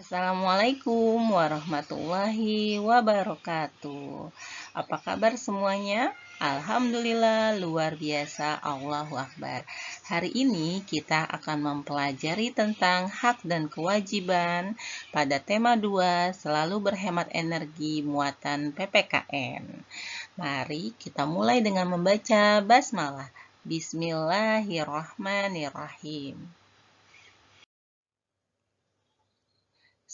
Assalamualaikum warahmatullahi wabarakatuh. Apa kabar semuanya? Alhamdulillah luar biasa, Allahu Akbar. Hari ini kita akan mempelajari tentang hak dan kewajiban pada tema 2, selalu berhemat energi muatan PPKN. Mari kita mulai dengan membaca basmalah. Bismillahirrahmanirrahim.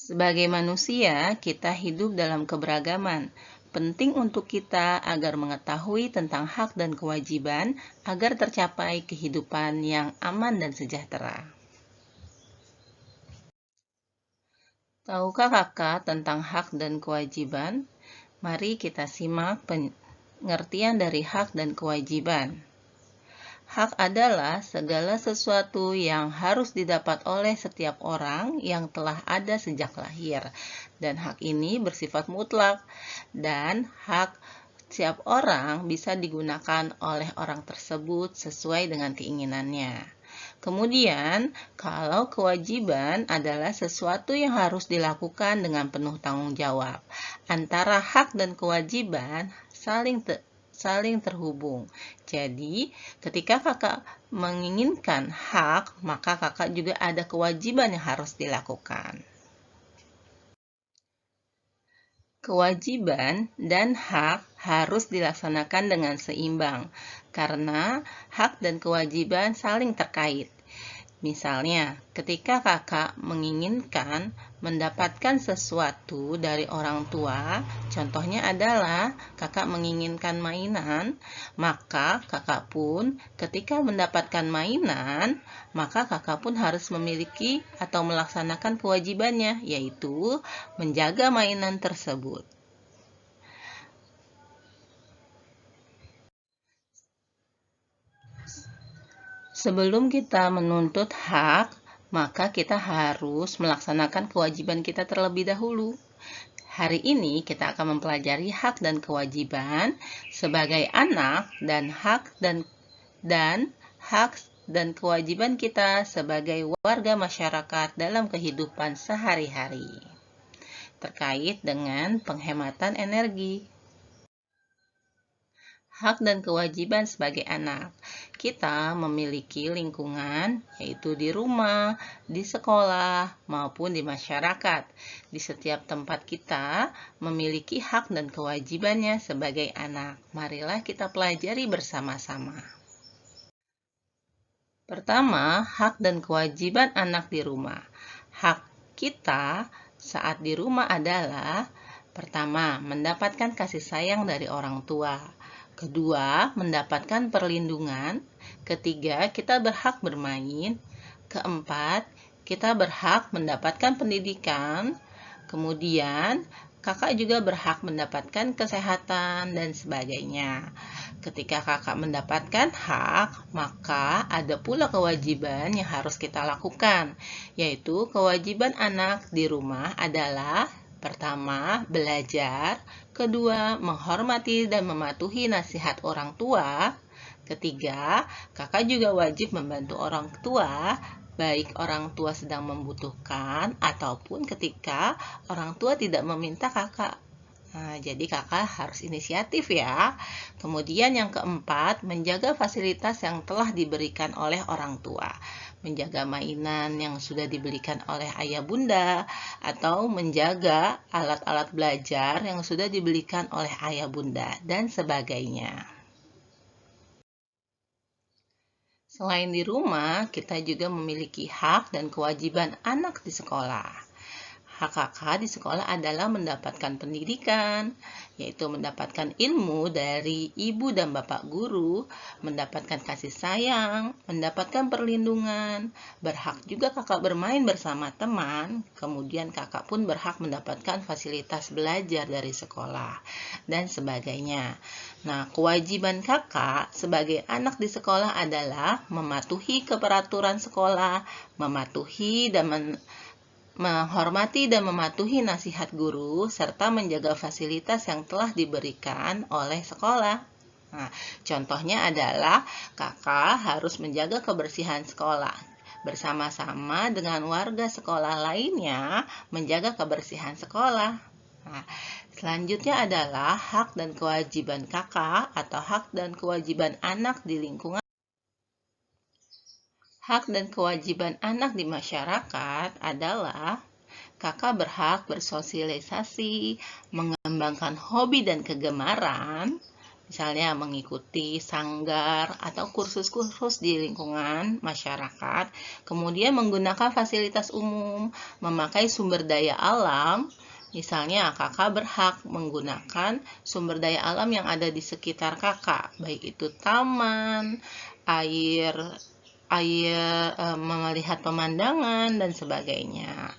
Sebagai manusia, kita hidup dalam keberagaman. Penting untuk kita agar mengetahui tentang hak dan kewajiban agar tercapai kehidupan yang aman dan sejahtera. Tahukah kakak tentang hak dan kewajiban? Mari kita simak pengertian dari hak dan kewajiban. Hak adalah segala sesuatu yang harus didapat oleh setiap orang yang telah ada sejak lahir. Dan hak ini bersifat mutlak. Dan hak setiap orang bisa digunakan oleh orang tersebut sesuai dengan keinginannya. Kemudian, kalau kewajiban adalah sesuatu yang harus dilakukan dengan penuh tanggung jawab. Antara hak dan kewajiban saling terhubung. Jadi, ketika kakak menginginkan hak, maka kakak juga ada kewajiban yang harus dilakukan. Kewajiban dan hak harus dilaksanakan dengan seimbang, karena hak dan kewajiban saling terkait. Misalnya, ketika kakak menginginkan mendapatkan sesuatu dari orang tua, contohnya adalah kakak menginginkan mainan, maka kakak pun ketika mendapatkan mainan, maka kakak pun harus memiliki atau melaksanakan kewajibannya, yaitu menjaga mainan tersebut. Sebelum kita menuntut hak, maka kita harus melaksanakan kewajiban kita terlebih dahulu. Hari ini kita akan mempelajari hak dan kewajiban sebagai anak dan hak dan kewajiban kita sebagai warga masyarakat dalam kehidupan sehari-hari. Terkait dengan penghematan energi. Hak dan kewajiban sebagai anak. Kita memiliki lingkungan, yaitu di rumah, di sekolah, maupun di masyarakat. Di setiap tempat kita memiliki hak dan kewajibannya sebagai anak. Marilah kita pelajari bersama-sama. Pertama, hak dan kewajiban anak di rumah. Hak kita saat di rumah adalah: pertama, mendapatkan kasih sayang dari orang tua. Kedua, mendapatkan perlindungan. Ketiga, kita berhak bermain. Keempat, kita berhak mendapatkan pendidikan. Kemudian, kakak juga berhak mendapatkan kesehatan dan sebagainya. Ketika kakak mendapatkan hak, maka ada pula kewajiban yang harus kita lakukan, yaitu kewajiban anak di rumah adalah: pertama, belajar. Kedua, menghormati dan mematuhi nasihat orang tua. Ketiga, kakak juga wajib membantu orang tua, baik orang tua sedang membutuhkan ataupun ketika orang tua tidak meminta kakak. Nah, jadi kakak harus inisiatif ya. Kemudian yang keempat, menjaga fasilitas yang telah diberikan oleh orang tua. Menjaga mainan yang sudah dibelikan oleh ayah bunda, atau menjaga alat-alat belajar yang sudah dibelikan oleh ayah bunda, dan sebagainya. Selain di rumah, kita juga memiliki hak dan kewajiban anak di sekolah. Hak kakak di sekolah adalah mendapatkan pendidikan, yaitu mendapatkan ilmu dari ibu dan bapak guru, mendapatkan kasih sayang, mendapatkan perlindungan, berhak juga kakak bermain bersama teman, kemudian kakak pun berhak mendapatkan fasilitas belajar dari sekolah, dan sebagainya. Nah, kewajiban kakak sebagai anak di sekolah adalah mematuhi keperaturan sekolah, menghormati dan mematuhi nasihat guru, serta menjaga fasilitas yang telah diberikan oleh sekolah. Nah, contohnya adalah kakak harus menjaga kebersihan sekolah. bersama-sama dengan warga sekolah lainnya menjaga kebersihan sekolah. Nah, selanjutnya adalah hak dan kewajiban kakak atau hak dan kewajiban anak di lingkungan. Hak dan kewajiban anak di masyarakat adalah kakak berhak bersosialisasi, mengembangkan hobi dan kegemaran, misalnya mengikuti sanggar atau kursus-kursus di lingkungan masyarakat, kemudian menggunakan fasilitas umum, memakai sumber daya alam, misalnya kakak berhak menggunakan sumber daya alam yang ada di sekitar kakak, baik itu taman, air, melihat pemandangan, dan sebagainya.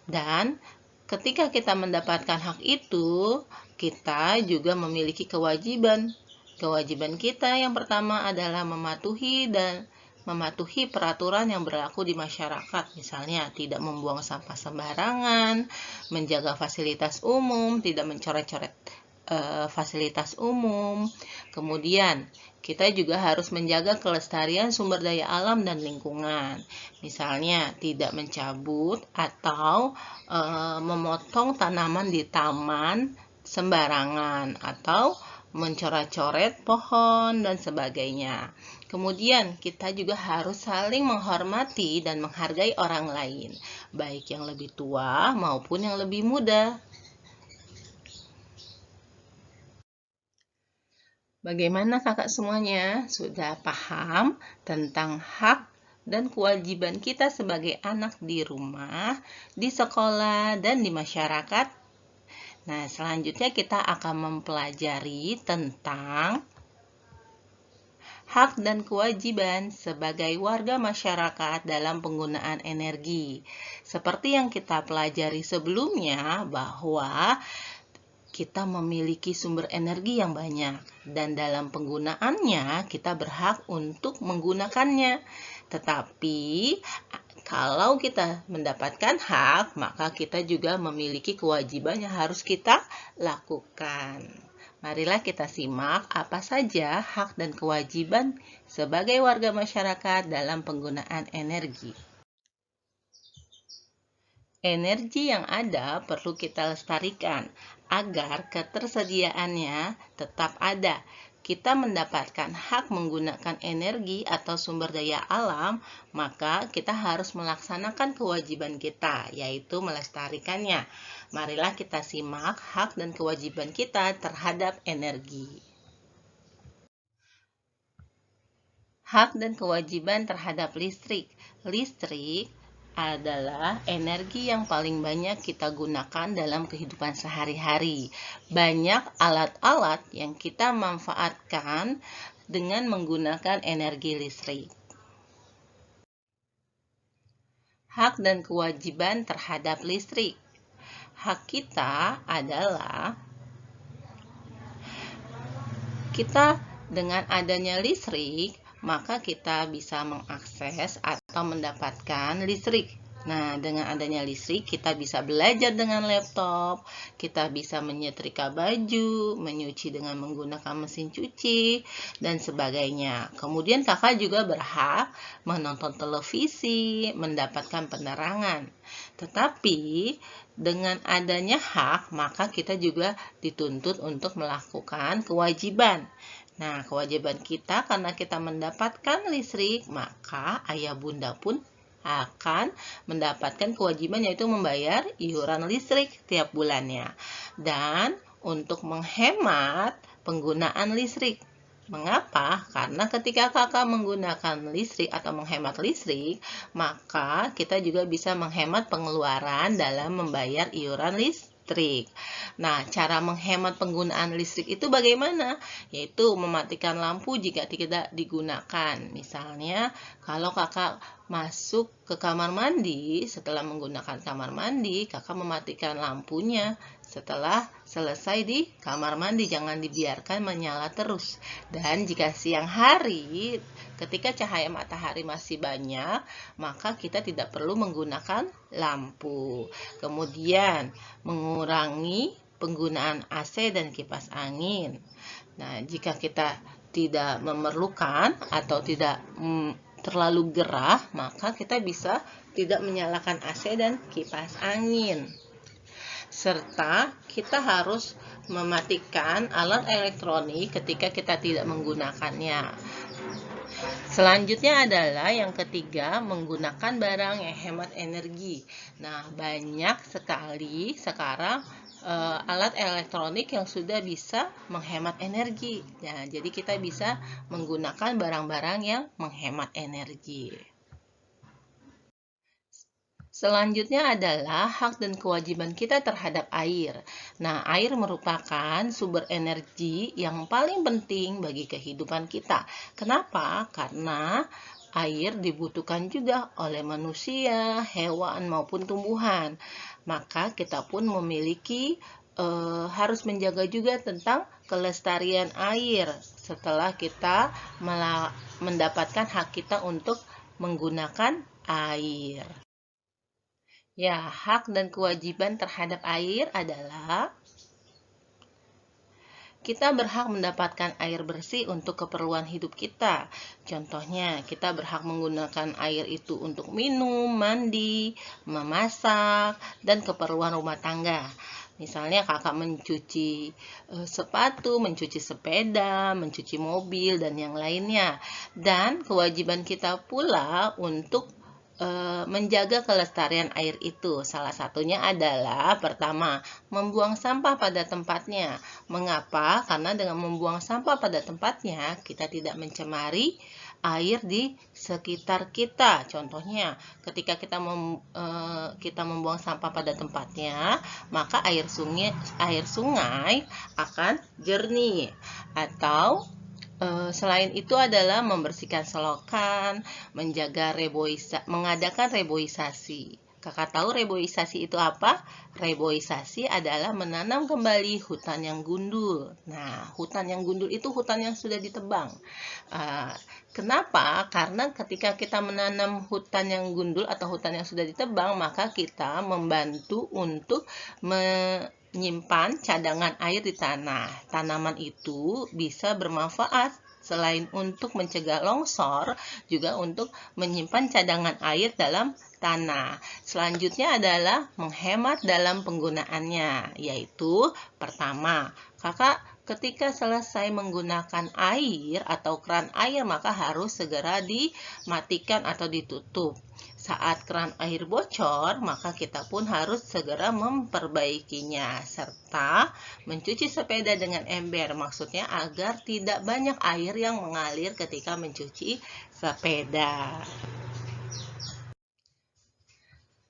Dan ketika kita mendapatkan hak itu, kita juga memiliki kewajiban. Kewajiban kita yang pertama adalah mematuhi peraturan yang berlaku di masyarakat. Misalnya, tidak membuang sampah sembarangan, menjaga fasilitas umum, tidak mencoret-coret fasilitas umum. Kemudian, kita juga harus menjaga kelestarian sumber daya alam dan lingkungan. Misalnya, tidak mencabut atau memotong tanaman di taman sembarangan atau mencoret-coret pohon dan sebagainya. Kemudian, kita juga harus saling menghormati dan menghargai orang lain, baik yang lebih tua maupun yang lebih muda. Bagaimana kakak semuanya? Sudah paham tentang hak dan kewajiban kita sebagai anak di rumah, di sekolah, dan di masyarakat? Nah, selanjutnya kita akan mempelajari tentang hak dan kewajiban sebagai warga masyarakat dalam penggunaan energi. Seperti yang kita pelajari sebelumnya, bahwa kita memiliki sumber energi yang banyak dan dalam penggunaannya kita berhak untuk menggunakannya. Tetapi kalau kita mendapatkan hak, maka kita juga memiliki kewajiban yang harus kita lakukan. Marilah kita simak apa saja hak dan kewajiban sebagai warga masyarakat dalam penggunaan energi. Energi yang ada perlu kita lestarikan agar ketersediaannya tetap ada. Kita mendapatkan hak menggunakan energi atau sumber daya alam, maka kita harus melaksanakan kewajiban kita, yaitu melestarikannya. Marilah kita simak hak dan kewajiban kita terhadap energi. Hak dan kewajiban terhadap listrik. Listrik adalah energi yang paling banyak kita gunakan dalam kehidupan sehari-hari. Banyak alat-alat yang kita manfaatkan dengan menggunakan energi listrik. Hak dan kewajiban terhadap listrik. Hak kita adalah kita dengan adanya listrik, maka kita bisa mengakses atau mendapatkan listrik. Nah, dengan adanya listrik, kita bisa belajar dengan laptop, kita bisa menyetrika baju, menyuci dengan menggunakan mesin cuci, dan sebagainya. Kemudian kakak juga berhak menonton televisi, mendapatkan penerangan. Tetapi, dengan adanya hak, maka kita juga dituntut untuk melakukan kewajiban. Nah, kewajiban kita karena kita mendapatkan listrik, maka ayah bunda pun akan mendapatkan kewajiban, yaitu membayar iuran listrik tiap bulannya. Dan untuk menghemat penggunaan listrik. Mengapa? Karena ketika kakak menggunakan listrik atau menghemat listrik, maka kita juga bisa menghemat pengeluaran dalam membayar iuran listrik. Nah, cara menghemat penggunaan listrik itu bagaimana? Yaitu mematikan lampu jika tidak digunakan. Misalnya, kalau kakak masuk ke kamar mandi, setelah menggunakan kamar mandi, kakak mematikan lampunya. Setelah selesai di kamar mandi, jangan dibiarkan menyala terus. Dan jika siang hari, ketika cahaya matahari masih banyak, maka kita tidak perlu menggunakan lampu. Kemudian, mengurangi penggunaan AC dan kipas angin. Nah, jika kita tidak memerlukan atau tidak terlalu gerah, maka kita bisa tidak menyalakan AC dan kipas angin. Serta kita harus mematikan alat elektronik ketika kita tidak menggunakannya. Selanjutnya adalah yang ketiga, menggunakan barang yang hemat energi. Nah, banyak sekali sekarang alat elektronik yang sudah bisa menghemat energi. Nah, jadi kita bisa menggunakan barang-barang yang menghemat energi. Selanjutnya adalah hak dan kewajiban kita terhadap air. Nah, air merupakan sumber energi yang paling penting bagi kehidupan kita. Kenapa? Karena air dibutuhkan juga oleh manusia, hewan, maupun tumbuhan. Maka kita pun memiliki harus menjaga juga tentang kelestarian air setelah kita mendapatkan hak kita untuk menggunakan air. Ya, hak dan kewajiban terhadap air adalah kita berhak mendapatkan air bersih untuk keperluan hidup kita. Contohnya, kita berhak menggunakan air itu untuk minum, mandi, memasak, dan keperluan rumah tangga. Misalnya kakak mencuci sepatu, mencuci sepeda, mencuci mobil, dan yang lainnya. Dan kewajiban kita pula untuk menjaga kelestarian air itu. Salah satunya adalah pertama, membuang sampah pada tempatnya. Mengapa? Karena dengan membuang sampah pada tempatnya, kita tidak mencemari air di sekitar kita. Contohnya, ketika kita membuang sampah pada tempatnya, maka air sungai akan jernih. Atau selain itu adalah membersihkan selokan, mengadakan reboisasi. Kakak tahu reboisasi itu apa? Reboisasi adalah menanam kembali hutan yang gundul. Nah, hutan yang gundul itu hutan yang sudah ditebang. Kenapa? Karena ketika kita menanam hutan yang gundul atau hutan yang sudah ditebang, maka kita membantu untuk menyimpan cadangan air di tanah. Tanaman itu bisa bermanfaat selain untuk mencegah longsor, juga untuk menyimpan cadangan air dalam tanah. Selanjutnya adalah menghemat dalam penggunaannya, yaitu pertama, kakak ketika selesai menggunakan air atau keran air, maka harus segera dimatikan atau ditutup. Saat keran air bocor, maka kita pun harus segera memperbaikinya, serta mencuci sepeda dengan ember. Maksudnya agar tidak banyak air yang mengalir ketika mencuci sepeda.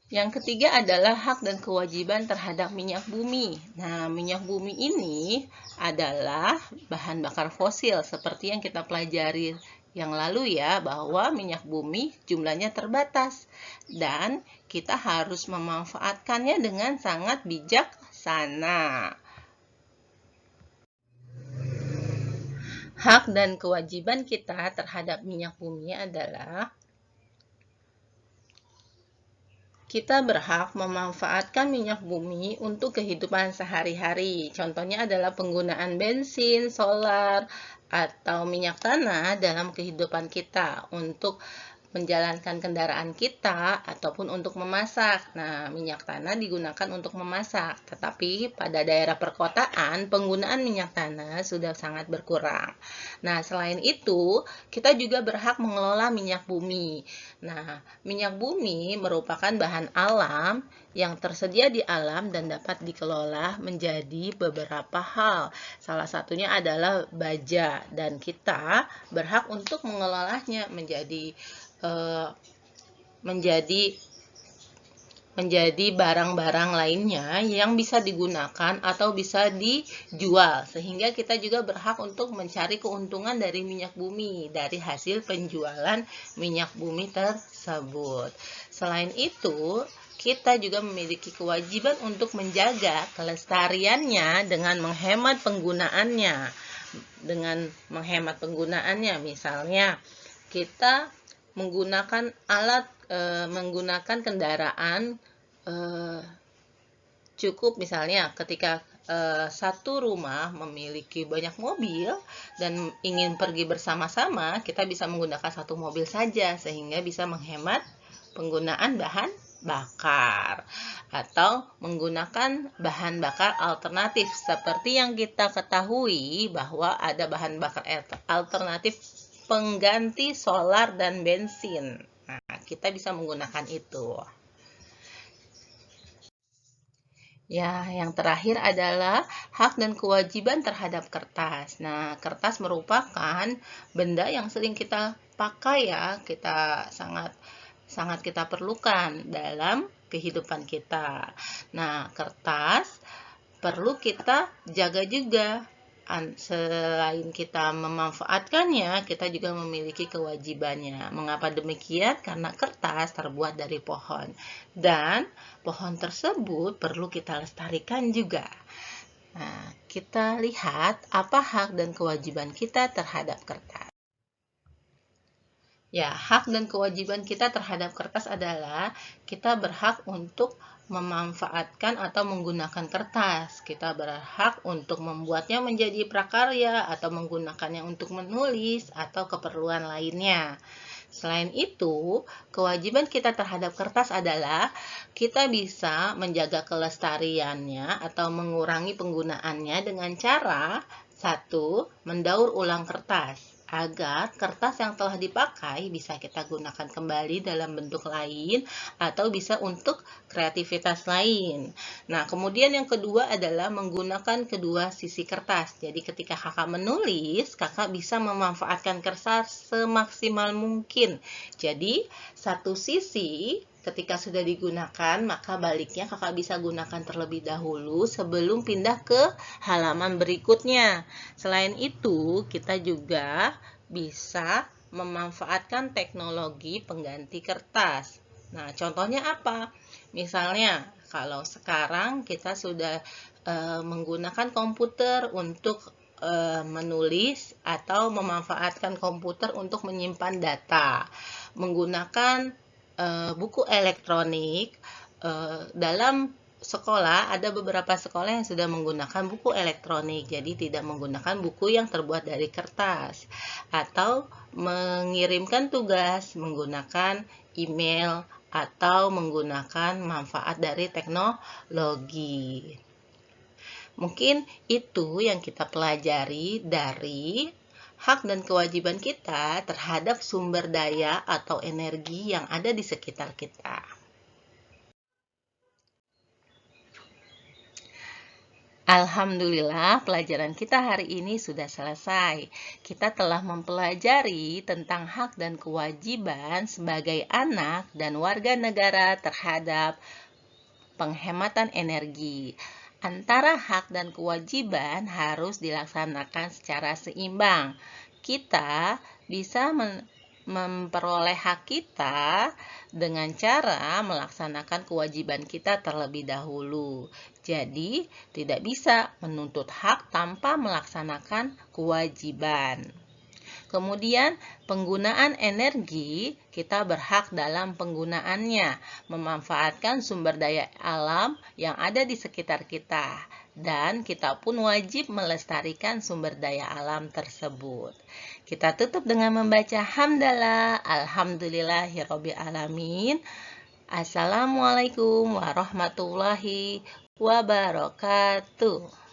Yang ketiga adalah hak dan kewajiban terhadap minyak bumi. Nah, minyak bumi ini adalah bahan bakar fosil seperti yang kita pelajari yang lalu ya, bahwa minyak bumi jumlahnya terbatas dan kita harus memanfaatkannya dengan sangat bijaksana. Hak dan kewajiban kita terhadap minyak bumi adalah kita berhak memanfaatkan minyak bumi untuk kehidupan sehari-hari. Contohnya adalah penggunaan bensin, solar, atau minyak tanah dalam kehidupan kita untuk menjalankan kendaraan kita ataupun untuk memasak. Nah, minyak tanah digunakan untuk memasak, tetapi pada daerah perkotaan penggunaan minyak tanah sudah sangat berkurang. Nah, selain itu, kita juga berhak mengelola minyak bumi. Nah, minyak bumi merupakan bahan alam yang tersedia di alam dan dapat dikelola menjadi beberapa hal. Salah satunya adalah baja, dan kita berhak untuk mengelolanya menjadi barang-barang lainnya yang bisa digunakan atau bisa dijual, sehingga kita juga berhak untuk mencari keuntungan dari minyak bumi, dari hasil penjualan minyak bumi tersebut. Selain itu, kita juga memiliki kewajiban untuk menjaga kelestariannya dengan menghemat penggunaannya. Misalnya, kita menggunakan kendaraan Cukup misalnya ketika satu rumah memiliki banyak mobil dan ingin pergi bersama-sama, kita bisa menggunakan satu mobil saja sehingga bisa menghemat penggunaan bahan bakar atau menggunakan bahan bakar alternatif seperti yang kita ketahui bahwa ada bahan bakar alternatif pengganti solar dan bensin. Nah, kita bisa menggunakan itu. Ya, yang terakhir adalah hak dan kewajiban terhadap kertas. Nah, kertas merupakan benda yang sering kita pakai ya, kita sangat kita perlukan dalam kehidupan kita. Nah, kertas perlu kita jaga juga. Selain kita memanfaatkannya, kita juga memiliki kewajibannya. Mengapa demikian? Karena kertas terbuat dari pohon. Dan pohon tersebut perlu kita lestarikan juga. Nah, kita lihat apa hak dan kewajiban kita terhadap kertas. Ya, hak dan kewajiban kita terhadap kertas adalah kita berhak untuk memanfaatkan atau menggunakan kertas. Kita berhak untuk membuatnya menjadi prakarya atau menggunakannya untuk menulis atau keperluan lainnya. Selain itu, kewajiban kita terhadap kertas adalah kita bisa menjaga kelestariannya atau mengurangi penggunaannya dengan cara satu, mendaur ulang kertas agar kertas yang telah dipakai bisa kita gunakan kembali dalam bentuk lain atau bisa untuk kreativitas lain. Nah, kemudian yang kedua adalah menggunakan kedua sisi kertas. Jadi ketika kakak menulis, kakak bisa memanfaatkan kertas semaksimal mungkin. Jadi, satu sisi ketika sudah digunakan, maka baliknya kakak bisa gunakan terlebih dahulu sebelum pindah ke halaman berikutnya. Selain itu, kita juga bisa memanfaatkan teknologi pengganti kertas. Nah, contohnya apa? Misalnya, kalau sekarang kita sudah menggunakan komputer untuk menulis atau memanfaatkan komputer untuk menyimpan data. Menggunakan buku elektronik dalam sekolah, ada beberapa sekolah yang sudah menggunakan buku elektronik, jadi tidak menggunakan buku yang terbuat dari kertas, atau mengirimkan tugas menggunakan email atau menggunakan manfaat dari teknologi. Mungkin itu yang kita pelajari dari hak dan kewajiban kita terhadap sumber daya atau energi yang ada di sekitar kita. Alhamdulillah, pelajaran kita hari ini sudah selesai. Kita telah mempelajari tentang hak dan kewajiban sebagai anak dan warga negara terhadap penghematan energi. Antara hak dan kewajiban harus dilaksanakan secara seimbang. Kita bisa memperoleh hak kita dengan cara melaksanakan kewajiban kita terlebih dahulu. Jadi, tidak bisa menuntut hak tanpa melaksanakan kewajiban. Kemudian, penggunaan energi, kita berhak dalam penggunaannya, memanfaatkan sumber daya alam yang ada di sekitar kita, dan kita pun wajib melestarikan sumber daya alam tersebut. Kita tutup dengan membaca hamdalah, alhamdulillahirabbil alamin. Assalamualaikum warahmatullahi wabarakatuh.